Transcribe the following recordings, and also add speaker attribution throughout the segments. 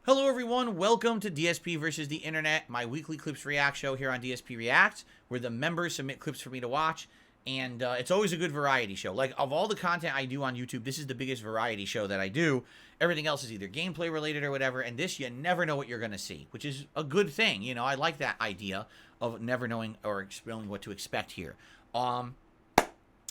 Speaker 1: Hello everyone, welcome to DSP versus the Internet, my weekly clips react show here on DSPReacts, where the members submit clips for me to watch, and it's always a good variety show. Like, of all the content I do on YouTube, this is the biggest variety show that I do. Everything else is either gameplay related or whatever, and this, you never know what you're going to see, which is a good thing. You know, I like that idea of never knowing or knowing what to expect here.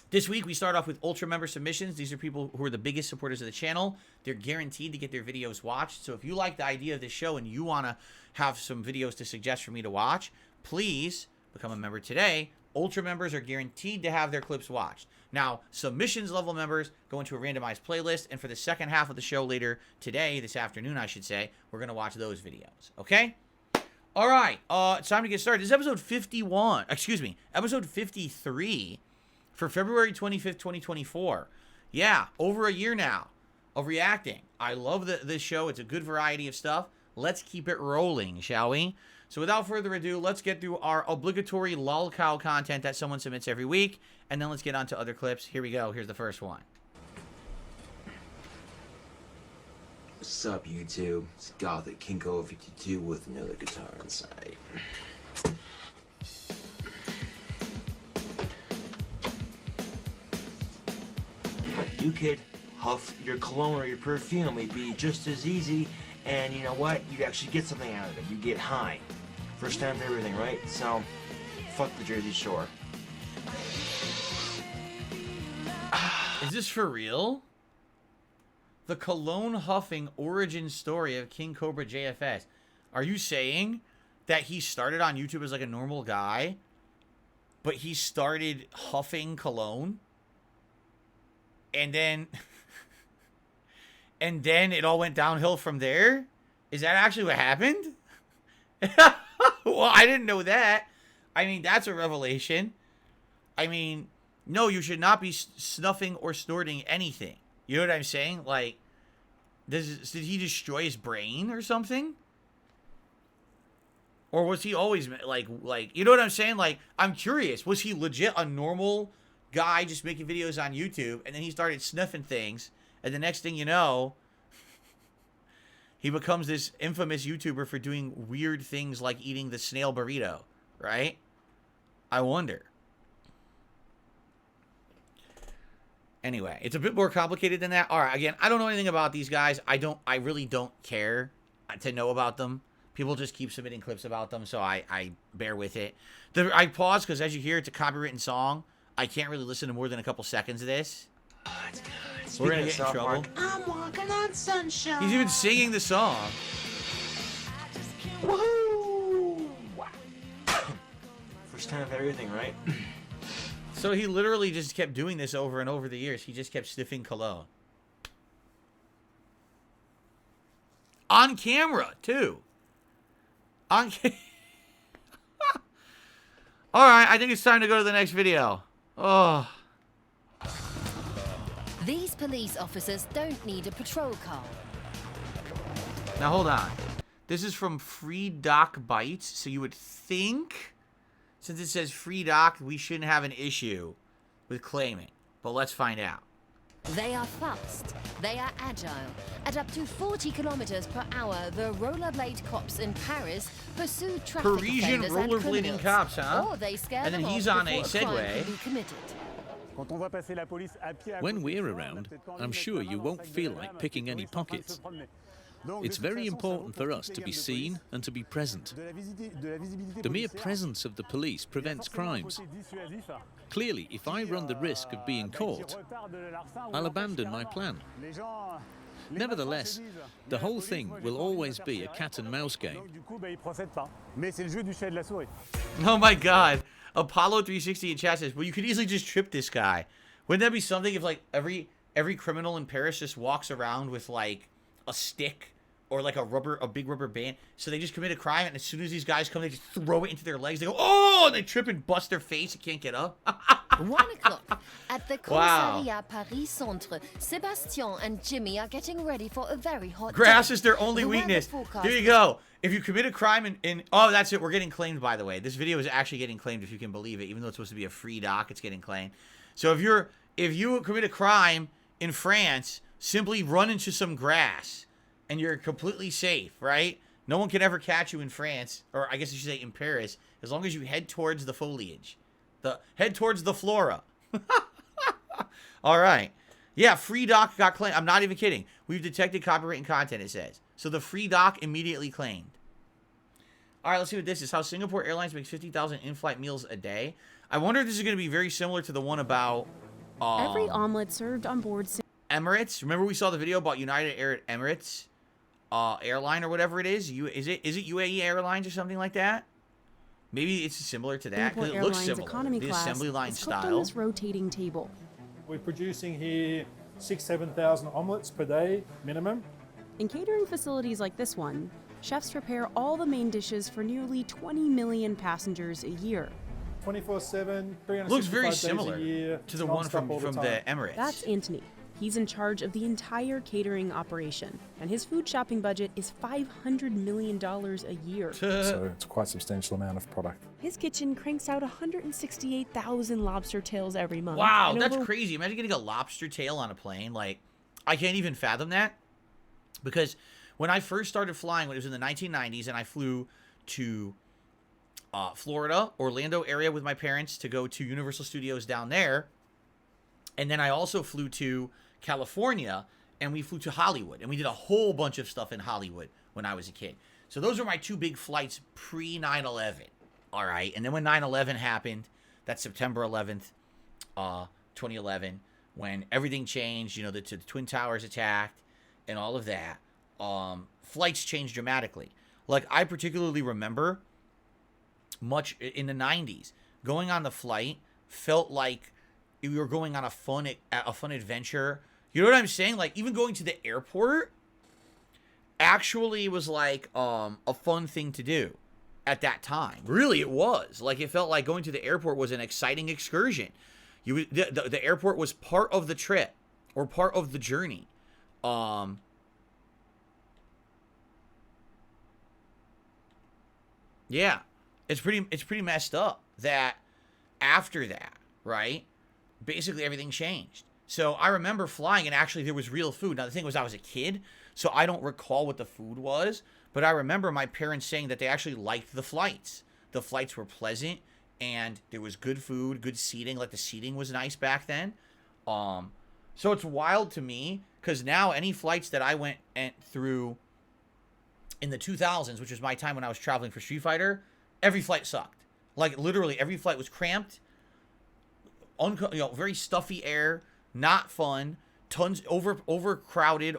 Speaker 1: This week, we start off with Ultra member submissions. These are people who are the biggest supporters of the channel. They're guaranteed to get their videos watched. So if you like the idea of this show and you want to have some videos to suggest for me to watch, please become a member today. Ultra members are guaranteed to have their clips watched. Now, submissions level members go into a randomized playlist. And for the second half of the show later today, this afternoon, I should say, we're going to watch those videos. Okay? All right. It's time to get started. This is episode 51. Excuse me. Episode 53. For February 25th, 2024. Yeah, over a year now of reacting. I love this show. It's a good variety of stuff. Let's keep it rolling, shall we? So without further ado, let's get through our obligatory lolcow content that someone submits every week. And then let's get on to other clips. Here we go. Here's the first one.
Speaker 2: What's up, YouTube? It's Gothic King 52 with another guitar inside. You could huff your cologne or your perfume. It'd be just as easy, and you know what? You'd actually get something out of it. You get high. First time for everything, right? So, fuck the Jersey Shore.
Speaker 1: Is this for real? The Cologne huffing origin story of King Cobra JFS. Are you saying that he started on YouTube as like a normal guy, but he started huffing cologne? And then it all went downhill from there? Is that actually what happened? Well, I didn't know that. I mean, that's a revelation. I mean, no, you should not be snuffing or snorting anything. You know what I'm saying? Like, did he destroy his brain or something? Or was he always like, you know what I'm saying? Like, I'm curious. Was he legit a normal guy just making videos on YouTube, and then he started sniffing things, and the next thing you know, he becomes this infamous YouTuber for doing weird things like eating the snail burrito, right? I wonder. Anyway, it's a bit more complicated than that. All right, again, I don't know anything about these guys. I really don't care to know about them. People just keep submitting clips about them, so I bear with it. I pause because, as you hear, it's a copywritten song. I can't really listen to more than a couple seconds of this. We're gonna get in trouble.
Speaker 2: I'm walking on sunshine.
Speaker 1: He's even singing the song.
Speaker 2: Woohoo! First time for everything, right?
Speaker 1: So he literally just kept doing this over and over the years. He just kept sniffing cologne. On camera, too. On camera. Alright, I think it's time to go to the next video. Oh.
Speaker 3: These police officers don't need a patrol car.
Speaker 1: Now hold on. This is from Free Doc Bites, so you would think, since it says Free Doc, we shouldn't have an issue with claiming. But let's find out.
Speaker 3: They are fast. They are agile. At up to 40 kilometers per hour, the rollerblade cops in Paris pursue traffic
Speaker 1: Parisian
Speaker 3: offenders and
Speaker 1: rollerblading
Speaker 3: criminals,
Speaker 1: cops, huh?
Speaker 3: or they scare
Speaker 1: And then
Speaker 3: them
Speaker 1: he's
Speaker 3: off
Speaker 1: on a
Speaker 3: before crime
Speaker 1: Segway.
Speaker 3: can be committed.
Speaker 4: When we're around, I'm sure you won't feel like picking any pockets. It's very important for us to be seen and to be present. The mere presence of the police prevents crimes. Clearly, if I run the risk of being caught, I'll abandon my plan. Nevertheless, the whole thing will always be a cat and mouse game.
Speaker 1: Oh my god. Apollo 360 in chat says, well, you could easily just trip this guy. Wouldn't that be something if, like, every criminal in Paris just walks around with, like, a stick or, like, a big rubber band? So they just commit a crime, and as soon as these guys come, they just throw it into their legs. They go, oh! And they trip and bust their face and can't get up.
Speaker 3: 1 o'clock. At the Commissariat Paris Centre, Sebastian and Jimmy are getting ready for a very hot
Speaker 1: Grass
Speaker 3: day.
Speaker 1: is their only
Speaker 3: The weather
Speaker 1: weakness.
Speaker 3: forecast-
Speaker 1: There you go. If you commit a crime in... Oh, that's it. We're getting claimed, by the way. This video is actually getting claimed, if you can believe it. Even though it's supposed to be a free doc, it's getting claimed. So if you commit a crime in France, simply run into some grass. and you're completely safe, right? No one can ever catch you in France, or I guess I should say in Paris, as long as you head towards the foliage. Head towards the flora. All right. Yeah, free doc got claimed. I'm not even kidding. We've detected copyright and content, it says. So the free doc immediately claimed. All right, let's see what this is. How Singapore Airlines makes 50,000 in-flight meals a day. I wonder if this is going to be very similar to the one about...
Speaker 5: Every omelet served on board...
Speaker 1: Emirates. Remember we saw the video about United Arab Emirates airline or whatever it is? Is it UAE Airlines or something like that? Maybe it's similar to that because it looks similar.
Speaker 5: Economy
Speaker 1: the
Speaker 5: class
Speaker 1: assembly line
Speaker 5: is cooked
Speaker 1: style.
Speaker 5: on this rotating table.
Speaker 6: We're producing here 6,000-7,000 omelets per day minimum.
Speaker 5: In catering facilities like this one, chefs prepare all the main dishes for nearly 20 million passengers a year.
Speaker 6: 24/7, 365
Speaker 1: Looks very
Speaker 6: days
Speaker 1: similar
Speaker 6: a year,
Speaker 1: to the one
Speaker 6: non-stop
Speaker 1: from
Speaker 6: all
Speaker 1: the
Speaker 6: time.
Speaker 1: Emirates.
Speaker 5: That's Anthony. He's in charge of the entire catering operation, and his food shopping budget is $500 million a year.
Speaker 6: So it's quite a substantial amount of product.
Speaker 5: His kitchen cranks out 168,000 lobster tails every month.
Speaker 1: Wow,
Speaker 5: and
Speaker 1: that's
Speaker 5: over
Speaker 1: crazy. Imagine getting a lobster tail on a plane. Like, I can't even fathom that. Because when I first started flying, when it was in the 1990s, and I flew to Florida, Orlando area with my parents to go to Universal Studios down there. And then I also flew to California, and we flew to Hollywood. And we did a whole bunch of stuff in Hollywood when I was a kid. So those were my two big flights pre-9/11. All right. And then when 9/11 happened, that's September 11th, 2011, when everything changed, you know, the Twin Towers attacked and all of that, flights changed dramatically. Like, I particularly remember much in the 90s, going on the flight felt like we were going on a fun adventure. You know what I'm saying? Like, even going to the airport actually was like a fun thing to do at that time. Really, it was. Like, it felt like going to the airport was an exciting excursion. The airport was part of the trip or part of the journey. Yeah. It's pretty messed up that after that, right? Basically everything changed. So I remember flying, and actually there was real food. Now the thing was, I was a kid, so I don't recall what the food was, but I remember my parents saying that they actually liked the flights. The flights were pleasant, and there was good food, good seating. Like, the seating was nice back then. So it's wild to me, because now any flights that I went through in the 2000s, which was my time when I was traveling for Street Fighter, every flight sucked. Like, literally every flight was cramped, very stuffy air, not fun, tons overcrowded,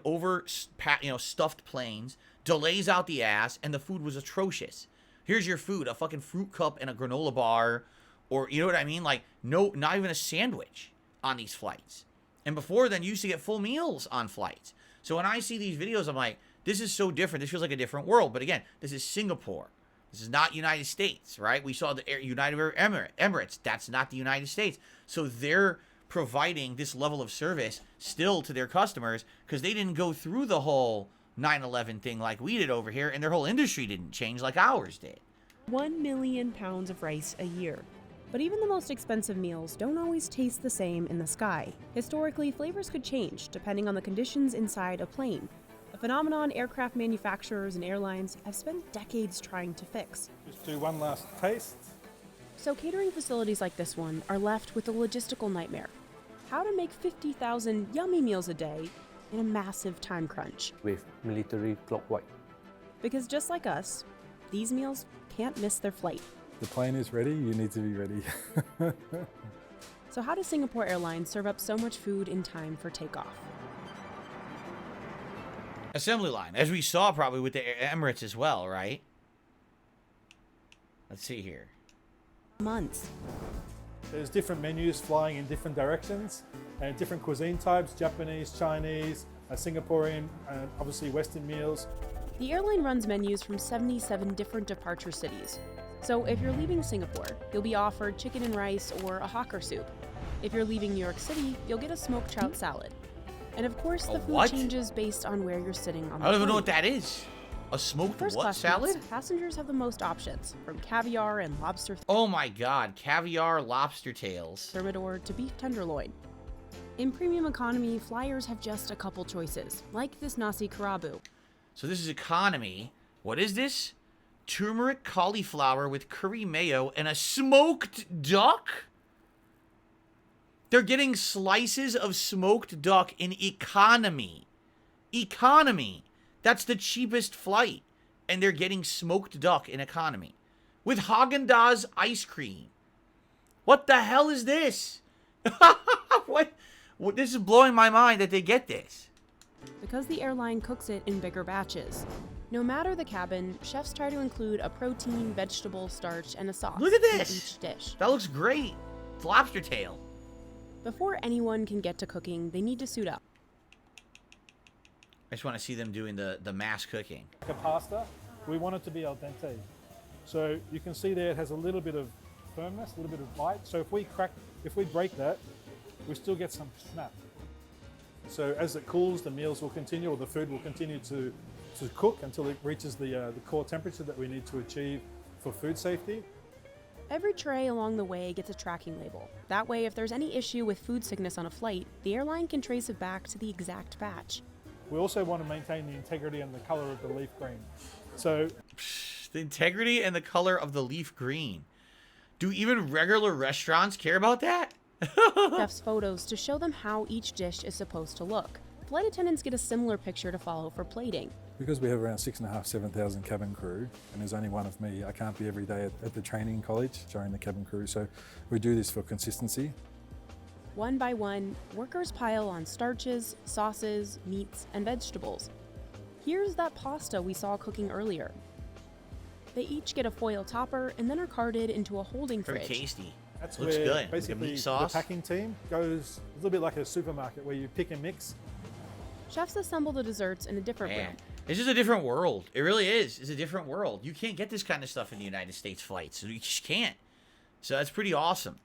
Speaker 1: stuffed planes, delays out the ass, and the food was atrocious. Here's your food: a fucking fruit cup and a granola bar, or you know what I mean? Like, no, not even a sandwich on these flights. And before then, you used to get full meals on flights. So when I see these videos, I'm like, this is so different. This feels like a different world. But again, this is Singapore. This is not United States, right? We saw the United Arab Emirates. That's not the United States. So they're providing this level of service still to their customers because they didn't go through the whole 9/11 thing like we did over here, and their whole industry didn't change like ours did.
Speaker 5: 1 million pounds of rice a year. But even the most expensive meals don't always taste the same in the sky. Historically, flavors could change depending on the conditions inside a plane. A phenomenon aircraft manufacturers and airlines have spent decades trying to fix.
Speaker 6: Just do one last taste.
Speaker 5: So catering facilities like this one are left with a logistical nightmare. How to make 50,000 yummy meals a day in a massive time crunch.
Speaker 7: With military clockwise.
Speaker 5: Because just like us, these meals can't miss their flight.
Speaker 6: The plane is ready, you need to be ready.
Speaker 5: So how does Singapore Airlines serve up so much food in time for takeoff?
Speaker 1: Assembly line, as we saw probably with the Emirates as well, right? Let's see here.
Speaker 5: Months.
Speaker 6: There's different menus flying in different directions and different cuisine types: Japanese, Chinese, Singaporean, and obviously Western meals.
Speaker 5: The airline runs menus from 77 different departure cities. So if you're leaving Singapore, you'll be offered chicken and rice or a hawker soup. If you're leaving New York City, you'll get a smoked trout salad. And of course, the food
Speaker 1: what?
Speaker 5: changes based on where you're sitting on the
Speaker 1: I don't even know
Speaker 5: plane.
Speaker 1: what that is. A smoked
Speaker 5: First
Speaker 1: what
Speaker 5: class
Speaker 1: salad?
Speaker 5: foods, passengers have the most options, from caviar and lobster
Speaker 1: Oh my god, caviar, lobster tails.
Speaker 5: thermidor to beef tenderloin. In premium economy, flyers have just a couple choices, like this nasi kerabu.
Speaker 1: So this is economy. What is this? Turmeric cauliflower with curry mayo and a smoked duck? They're getting slices of smoked duck in economy. Economy. That's the cheapest flight. And they're getting smoked duck in economy. With Haagen-Dazs ice cream. What the hell is this? What? This is blowing my mind that they get this.
Speaker 5: Because the airline cooks it in bigger batches. No matter the cabin, chefs try to include a protein, vegetable, starch, and a sauce
Speaker 1: Look at
Speaker 5: in
Speaker 1: this.
Speaker 5: each dish.
Speaker 1: That looks great. It's lobster tail.
Speaker 5: Before anyone can get to cooking, they need to suit up.
Speaker 1: I just want to see them doing the mass cooking.
Speaker 6: Like a pasta, we want it to be al dente. So you can see there it has a little bit of firmness, a little bit of bite. So if we break that, we still get some snap. So as it cools, the meals will continue, or the food will continue to cook until it reaches the core temperature that we need to achieve for food safety.
Speaker 5: Every tray along the way gets a tracking label. That way, if there's any issue with food sickness on a flight, the airline can trace it back to the exact batch.
Speaker 6: We also want to maintain the integrity and the color of the leaf green. So
Speaker 1: The integrity and the color of the leaf green. Do even regular restaurants care about that?
Speaker 5: Chefs' photos to show them how each dish is supposed to look. Flight attendants get a similar picture to follow for plating.
Speaker 8: Because we have around 6,500 to 7,000 cabin crew, and there's only one of me, I can't be every day at the training college during the cabin crew, so we do this for consistency.
Speaker 5: One by one, workers pile on starches, sauces, meats, and vegetables. Here's that pasta we saw cooking earlier. They each get a foil topper and then are carted into a holding
Speaker 1: Very
Speaker 5: fridge.
Speaker 1: tasty.
Speaker 6: that's
Speaker 1: Looks
Speaker 6: where
Speaker 1: good. Like a
Speaker 6: basically
Speaker 1: meat sauce.
Speaker 6: the packing team goes a little bit like a supermarket where you pick and mix.
Speaker 5: Chefs assemble the desserts in a different
Speaker 1: Man,
Speaker 5: room.
Speaker 1: this is a different world. It really is. It's a different world. You can't get this kind of stuff in the United States flights. You just can't. So that's pretty awesome.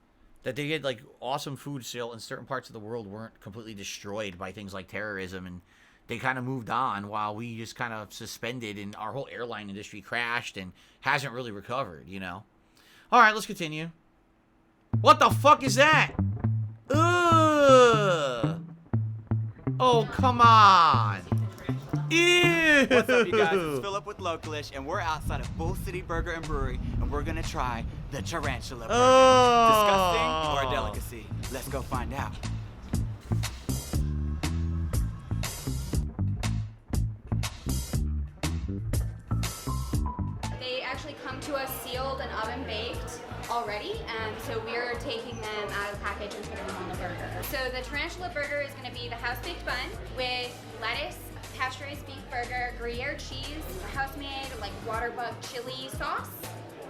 Speaker 1: That they get like awesome food still in certain parts of the world weren't completely destroyed by things like terrorism, and they kind of moved on while we just kind of suspended and our whole airline industry crashed and hasn't really recovered, you know? All right, let's continue. What the fuck is that? Ugh. Oh, come on. Ew.
Speaker 9: What's up, you guys? It's Philip with Localish, and we're outside of Bull City Burger and Brewery, and we're gonna try the Tarantula Burger.
Speaker 1: Oh.
Speaker 9: Disgusting or a delicacy? Let's go find out.
Speaker 10: They actually come to us sealed and oven baked already, so we're taking them out of the package and putting them on the burger. So the Tarantula Burger is going to be the house-baked bun with lettuce, pasture-raised beef burger, Gruyere cheese, house-made like water bug chili sauce,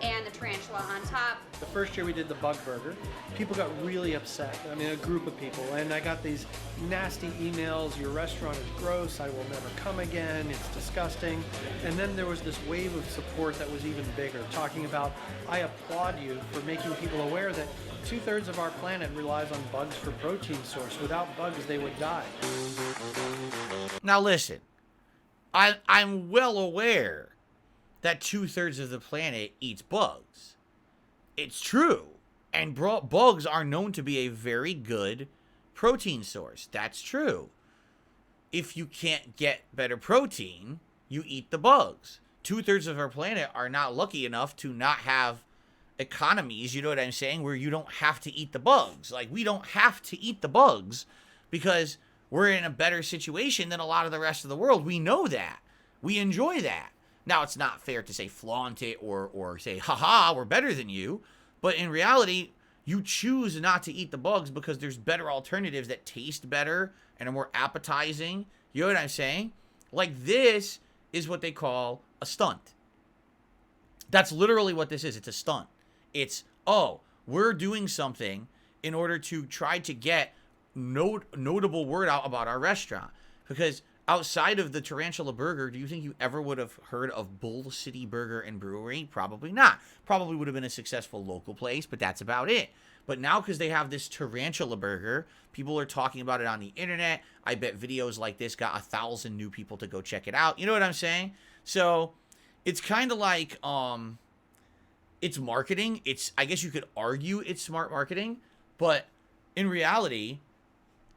Speaker 10: and the tarantula on top.
Speaker 11: The first year we did the bug burger, people got really upset. I mean, a group of people, and I got these nasty emails, your restaurant is gross, I will never come again, it's disgusting. And then there was this wave of support that was even bigger, talking about, I applaud you for making people aware that 2/3 of our planet relies on bugs for protein source. Without bugs, they would die.
Speaker 1: Now listen, I'm well aware that 2/3 of the planet eats bugs. It's true. And bugs are known to be a very good protein source. That's true. If you can't get better protein, you eat the bugs. 2/3 of our planet are not lucky enough to not have economies, you know what I'm saying, where you don't have to eat the bugs. Like, we don't have to eat the bugs because we're in a better situation than a lot of the rest of the world. We know that. We enjoy that. Now, it's not fair to say flaunt it or say, haha, we're better than you. But in reality, you choose not to eat the bugs because there's better alternatives that taste better and are more appetizing. You know what I'm saying? Like, this is what they call a stunt. That's literally what this is. It's a stunt. It's, oh, we're doing something in order to try to get notable word out about our restaurant. Because outside of the Tarantula Burger, do you think you ever would have heard of Bull City Burger and Brewery? Probably not. Probably would have been a successful local place, but that's about it. But now, because they have this Tarantula Burger, people are talking about it on the internet. I bet videos like this got 1,000 new people to go check it out. You know what I'm saying? So it's kind of like, it's marketing. I guess you could argue it's smart marketing, but in reality,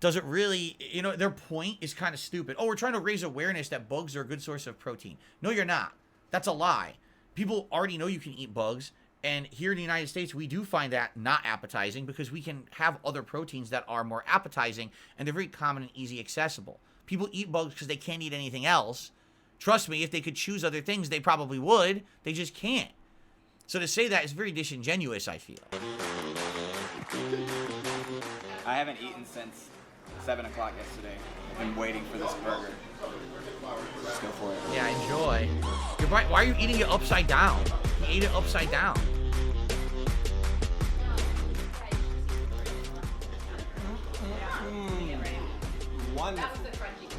Speaker 1: doesn't really, you know, their point is kind of stupid. Oh, we're trying to raise awareness that bugs are a good source of protein. No, you're not. That's a lie. People already know you can eat bugs. And here in the United States, we do find that not appetizing because we can have other proteins that are more appetizing and they're very common and easy accessible. People eat bugs because they can't eat anything else. Trust me, if they could choose other things, they probably would. They just can't. So to say that is very disingenuous, I feel.
Speaker 9: I haven't eaten since 7 o'clock yesterday. I've been waiting for this burger. Let's go for it.
Speaker 1: Yeah, enjoy. Why are you eating it upside down? He ate it upside down.
Speaker 9: Wonderful.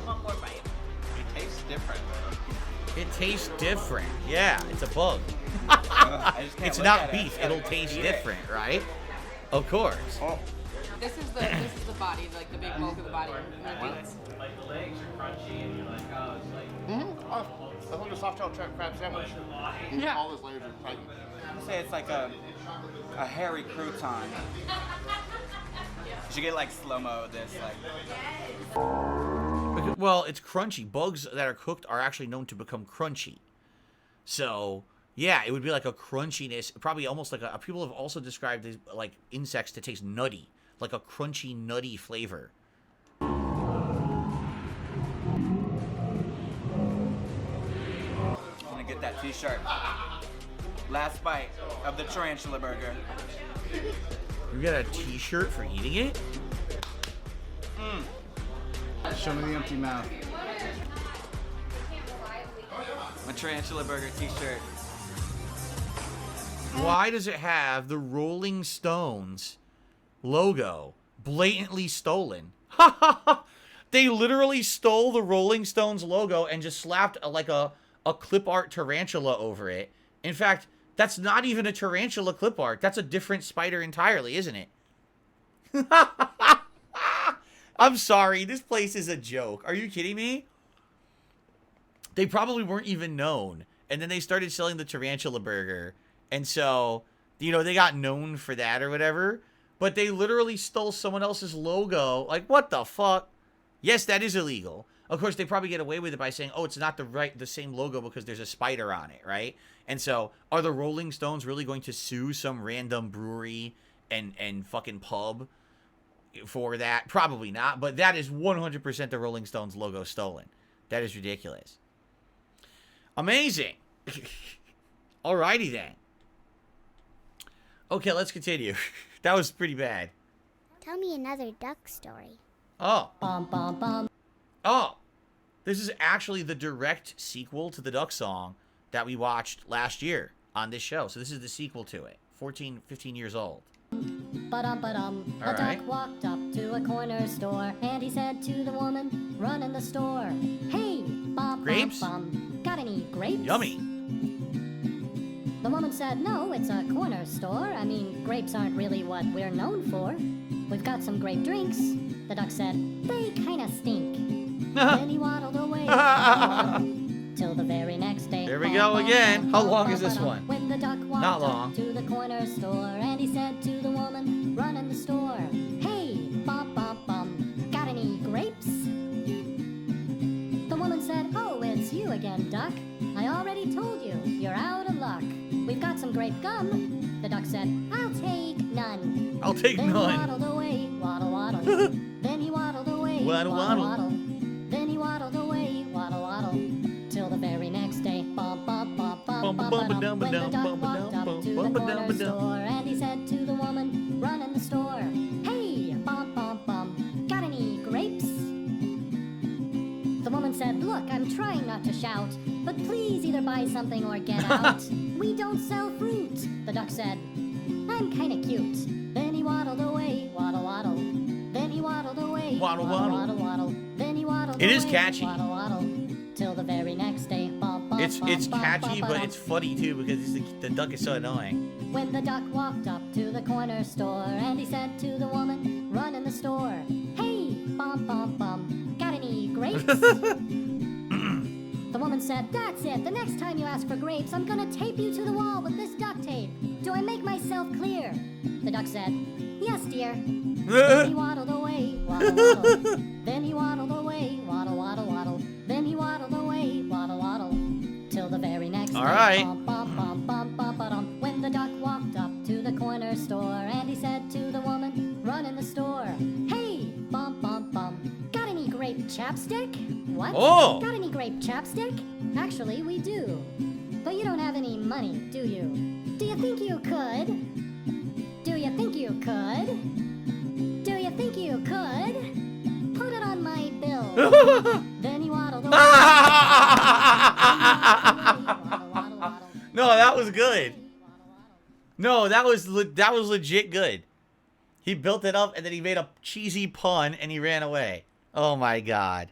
Speaker 9: One more bite. It tastes different.
Speaker 1: It tastes different. Yeah, it's a bug. It's not beef. It'll taste different, right? Of course.
Speaker 9: Oh.
Speaker 12: This is the body, like the big bulk of the body.
Speaker 13: Like the legs are crunchy and you're like, oh, it's like...
Speaker 14: Oh, that's like a soft-shell crab sandwich.
Speaker 12: Yeah.
Speaker 14: All those layers are tight.
Speaker 9: I'd say it's like a hairy crouton. You should get like slow-mo of this, like...
Speaker 1: Well, it's crunchy. Bugs that are cooked are actually known to become crunchy. So, yeah, it would be like a crunchiness. Probably almost like a... People have also described these, like, insects to taste nutty. Like a crunchy, nutty flavor.
Speaker 9: Get that t-shirt. Last bite of the tarantula burger.
Speaker 1: You got a t-shirt for eating it?
Speaker 9: Show me the empty mouth. My tarantula burger t-shirt.
Speaker 1: Why does it have the Rolling Stones logo blatantly stolen? They literally stole the Rolling Stones logo and just slapped like a clip art tarantula over it. In fact, that's not even a tarantula clip art. That's a different spider entirely, isn't it? I'm sorry. This place is a joke. Are you kidding me? They probably weren't even known. And then they started selling the tarantula burger. And so, you know, they got known for that or whatever. But they literally stole someone else's logo. Like, what the fuck? Yes, that is illegal. Of course, they probably get away with it by saying, oh, it's not the same logo because there's a spider on it, right? And so, are the Rolling Stones really going to sue some random brewery and fucking pub for that? Probably not, but that is 100% the Rolling Stones logo stolen. That is ridiculous. Amazing. Alrighty then. Okay, let's continue. That was pretty bad.
Speaker 15: Tell me another duck story.
Speaker 1: Oh.
Speaker 15: Bum, bum, bum.
Speaker 1: Oh, this is actually the direct sequel to the Duck song that we watched last year on this show. So this is the sequel to it. 15 years old.
Speaker 16: Ba-dum-ba-dum.
Speaker 1: All
Speaker 16: A
Speaker 1: right.
Speaker 16: duck walked up to a corner store, and he said to the woman running the store, "Hey, bum,
Speaker 1: Grapes?
Speaker 16: bum, bum, got any grapes?"
Speaker 1: Yummy.
Speaker 16: The woman said, "No, it's a corner store. I mean, grapes aren't really what we're known for. We've got some grape drinks." The duck said, "They kind of stink." Then he waddled away till the very next day.
Speaker 1: There we go again. How long is this one?
Speaker 16: When the duck walked
Speaker 1: Not long.
Speaker 16: up to the corner store, and he said to the woman running the store, "Hey, bum, bum, bum, got any grapes?" The woman said, "Oh, it's you again, duck. I already told you, you're out of luck. We've got some grape gum." The duck said, "I'll take none."
Speaker 1: I'll take
Speaker 16: then
Speaker 1: none.
Speaker 16: He waddled away, waddle, waddle. Then he waddled away,
Speaker 1: Waddle, waddle.
Speaker 16: waddle. Then he waddled away, waddle, waddle, till the very next day. Bum, bum, bum, bum, bum, bum, when the duck walked up to the corner store, and he said to the woman running the store, "Hey, bum, bum, bum, got any grapes?" The woman said, "Look, I'm trying not to shout, but please either buy something or get out. We don't sell fruit." The duck said, "I'm kinda cute." Then he waddled away, waddle, waddle. Then he waddled away,
Speaker 1: Waddle,
Speaker 16: waddle,
Speaker 1: waddle.
Speaker 16: waddle, waddle. Then he waddled
Speaker 1: It is
Speaker 16: away,
Speaker 1: catchy.
Speaker 16: waddle, waddle, till the very next day. Bum, bum,
Speaker 1: It's
Speaker 16: bum, bum,
Speaker 1: catchy,
Speaker 16: bum,
Speaker 1: but
Speaker 16: bum.
Speaker 1: it's funny too because the duck is so annoying.
Speaker 16: When the duck walked up to the corner store, and he said to the woman running the store, "Hey, bum, bum, bum, got any grapes?" The woman said, "That's it. The next time you ask for grapes, I'm gonna tape you to the wall with this duct tape. Do I make myself clear?" The duck said, "Yes, dear." Then he waddled away, waddle, waddle. Then he waddled away, waddle, waddle, waddle. Then he waddled away, waddle, waddle. Till the very next
Speaker 1: All
Speaker 16: day.
Speaker 1: right.
Speaker 16: Bum, bum, bum, bum, bum, ba-dum. When the duck walked up to the corner store, and he said to the woman running the store, "Hey, bum, bum, bum, got any grape chapstick?" "What?
Speaker 1: Oh.
Speaker 16: Got any grape chapstick?" "Actually, we do. But you don't have any money, do you? Do you think you could? Do you think you could? Do you think you could? Put it on my bill." Then he waddled away.
Speaker 1: No, that was good. No, that was legit good. He built it up and then he made a cheesy pun and he ran away. Oh my god.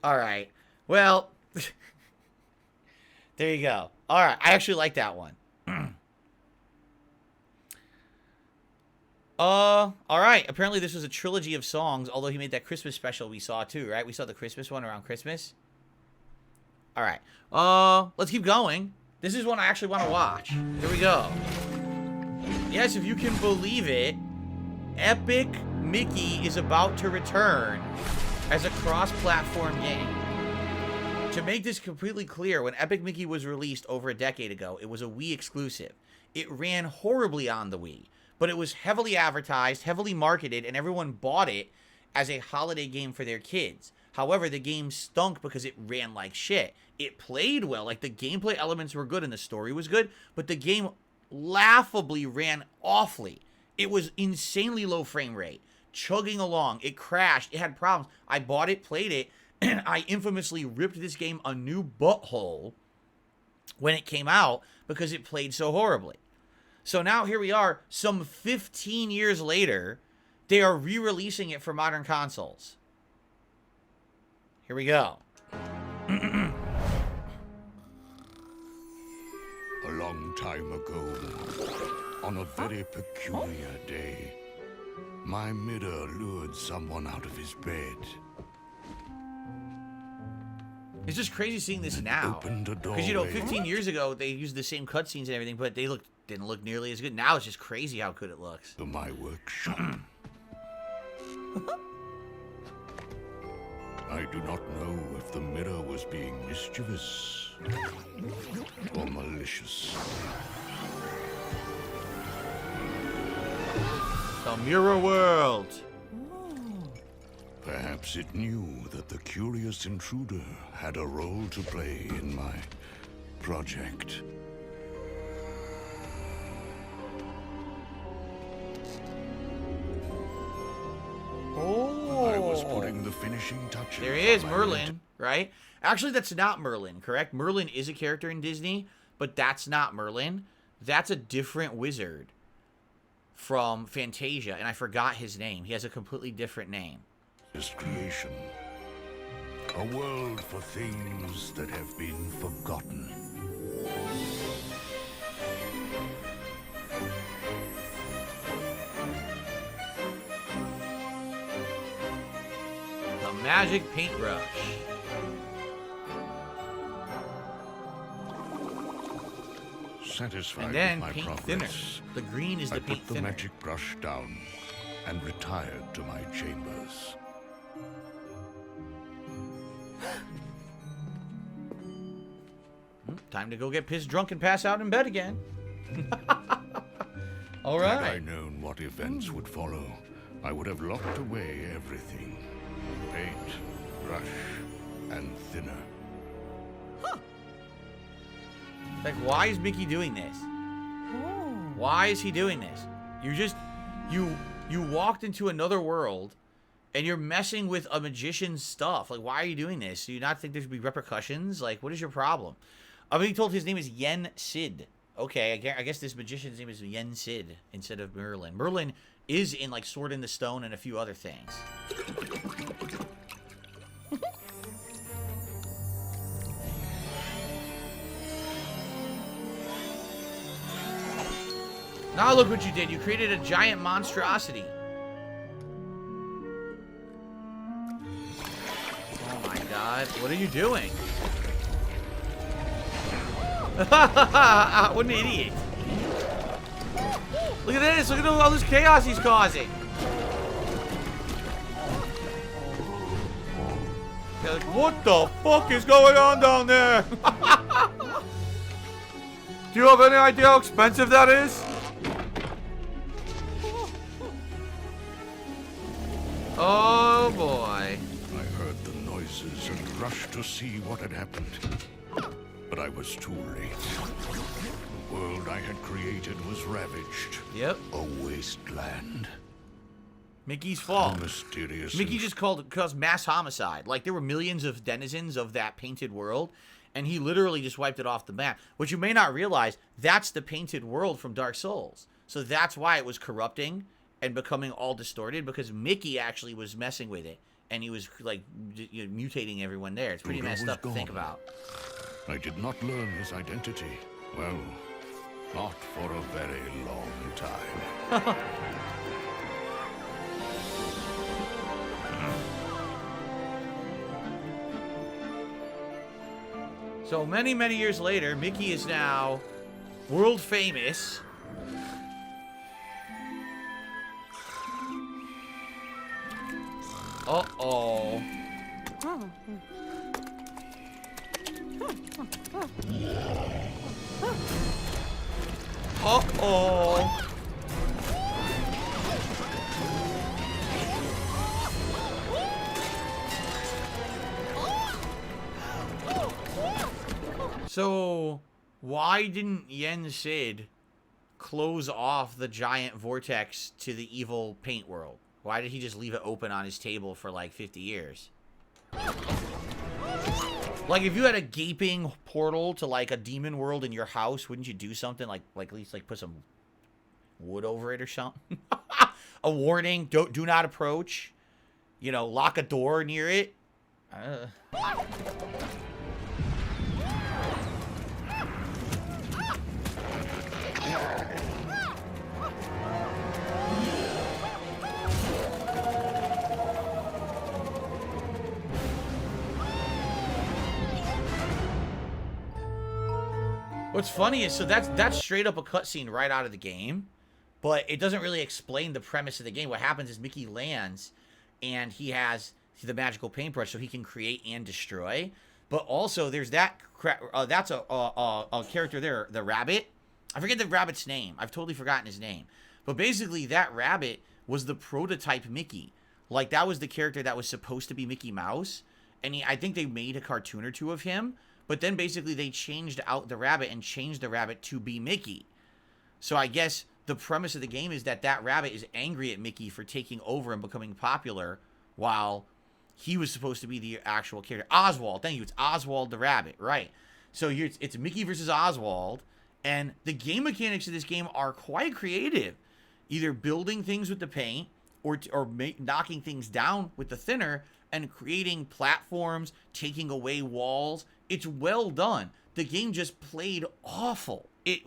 Speaker 1: All right. Well, there you go. All right, I actually like that one. All right. Apparently this was a trilogy of songs, although he made that Christmas special we saw too, right? We saw the Christmas one around Christmas. All right. Let's keep going. This is one I actually want to watch. Here we go. Yes, if you can believe it, Epic Mickey is about to return as a cross-platform game. To make this completely clear, when Epic Mickey was released over a decade ago, it was a Wii exclusive. It ran horribly on the Wii, but it was heavily advertised, heavily marketed, and everyone bought it as a holiday game for their kids. However, the game stunk because it ran like shit. It played well, like the gameplay elements were good and the story was good, but the game laughably ran awfully. It was insanely low frame rate, chugging along. It crashed. It had problems. I bought it, played it, and I infamously ripped this game a new butthole when it came out because it played so horribly. So now here we are, some 15 years later, they are re-releasing it for modern consoles. Here we go.
Speaker 17: A long time ago, on a very peculiar day, my mirror lured someone out of his bed.
Speaker 1: It's just crazy seeing this now. Because, you know, 15 years ago, they used the same cutscenes and everything, but they didn't look nearly as good. Now it's just crazy how good it looks.
Speaker 17: To my workshop. I do not know if the mirror was being mischievous or malicious.
Speaker 1: The Mirror World.
Speaker 17: Perhaps it knew that the curious intruder had a role to play in my project.
Speaker 1: Oh.
Speaker 17: I was putting the finishing touches.
Speaker 1: There he is, Merlin, right? Actually, that's not Merlin, correct? Merlin is a character in Disney, but that's not Merlin. That's a different wizard from Fantasia, and I forgot his name. He has a completely different name.
Speaker 17: This creation. A world for things that have been forgotten.
Speaker 1: The magic paintbrush.
Speaker 17: Satisfied
Speaker 1: And then
Speaker 17: with my
Speaker 1: paint
Speaker 17: progress,
Speaker 1: thinner. The green is the
Speaker 17: I
Speaker 1: paint
Speaker 17: put the
Speaker 1: thinner.
Speaker 17: magic brush down and retired to my chambers.
Speaker 1: Time to go get pissed drunk and pass out in bed again. All
Speaker 17: Had I
Speaker 1: right.
Speaker 17: known what events would follow, I would have locked away everything. Paint, brush, and thinner.
Speaker 1: Like, why is Mickey doing this? Why is he doing this? You walked into another world and you're messing with a magician's stuff. Like, why are you doing this? Do you not think there should be repercussions? Like, what is your problem? I'm being told his name is Yen Sid. Okay, I guess this magician's name is Yen Sid instead of Merlin. Merlin is in, like, Sword in the Stone and a few other things. Now look what you did. You created a giant monstrosity. Oh my god. What are you doing? What an idiot. Look at this. Look at all this chaos he's causing. They're like, what the fuck is going on down there? Do you have any idea how expensive that is? Oh boy.
Speaker 17: I heard the noises and rushed to see what had happened. But I was too late. The world I had created was ravaged.
Speaker 1: Yep.
Speaker 17: A wasteland.
Speaker 1: Mickey's fault.
Speaker 17: Mysterious.
Speaker 1: Mickey just caused mass homicide. Like, there were millions of denizens of that painted world, and he literally just wiped it off the map. What you may not realize, that's the painted world from Dark Souls. So that's why it was corrupting and becoming all distorted, because Mickey actually was messing with it, and he was, like, mutating everyone there. It's pretty messed up to think about.
Speaker 17: I did not learn his identity. Well, not for a very long time.
Speaker 1: So many, many years later, Mickey is now world famous. Uh-oh. Uh-oh. So, why didn't Yen Sid close off the giant vortex to the evil paint world? Why did he just leave it open on his table for like 50 years? Like, if you had a gaping portal to like a demon world in your house, wouldn't you do something like at least like put some wood over it or something? A warning, do not approach. You know, lock a door near it. What's funny is, so that's straight up a cutscene right out of the game, but it doesn't really explain the premise of the game. What happens is Mickey lands, and he has the magical paintbrush, so he can create and destroy. But also, there's that that's a character there, the rabbit. I forget the rabbit's name. I've totally forgotten his name. But basically, that rabbit was the prototype Mickey. Like, that was the character that was supposed to be Mickey Mouse, and I think they made a cartoon or two of him. But then basically they changed out the rabbit and changed the rabbit to be Mickey. So I guess the premise of the game is that that rabbit is angry at Mickey for taking over and becoming popular, while he was supposed to be the actual character. Oswald, thank you. It's Oswald the rabbit, right? So here it's Mickey versus Oswald, and the game mechanics of this game are quite creative. Either building things with the paint or knocking things down with the thinner and creating platforms, taking away walls. It's well done. The game just played awful. It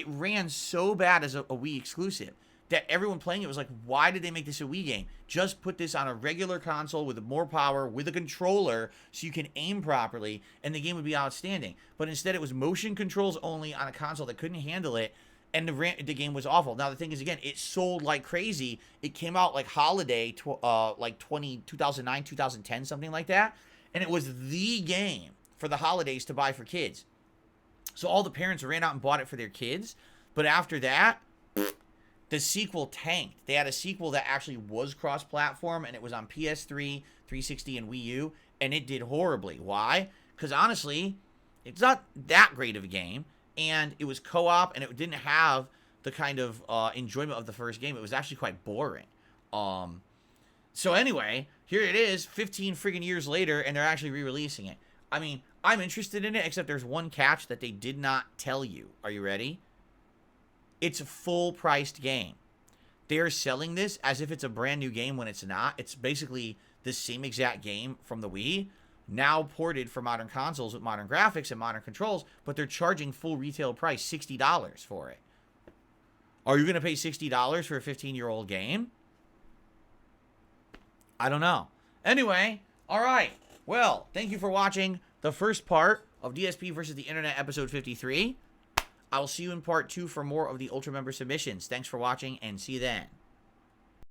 Speaker 1: ran so bad as a Wii exclusive that everyone playing it was like, why did they make this a Wii game? Just put this on a regular console with more power, with a controller, so you can aim properly, and the game would be outstanding. But instead, it was motion controls only on a console that couldn't handle it, and the game was awful. Now, the thing is, again, it sold like crazy. It came out like holiday, like 2009, 2010, something like that, and it was the game for the holidays to buy for kids. So all the parents ran out and bought it for their kids. But after that, the sequel tanked. They had a sequel that actually was cross-platform, and it was on PS3, 360, and Wii U, and it did horribly. Why? Because honestly, it's not that great of a game, and it was co-op, and it didn't have the kind of enjoyment of the first game. It was actually quite boring. So anyway, here it is, 15 friggin' years later, and they're actually re-releasing it. I mean, I'm interested in it, except there's one catch that they did not tell you. Are you ready? It's a full-priced game. They're selling this as if it's a brand new game when it's not. It's basically the same exact game from the Wii, now ported for modern consoles with modern graphics and modern controls, but they're charging full retail price, $60 for it. Are you going to pay $60 for a 15-year-old game? I don't know. Anyway, all right. Well, thank you for watching the first part of DSP versus the Internet, episode 53. I will see you in part 2 for more of the Ultra Member submissions. Thanks for watching, and see you then.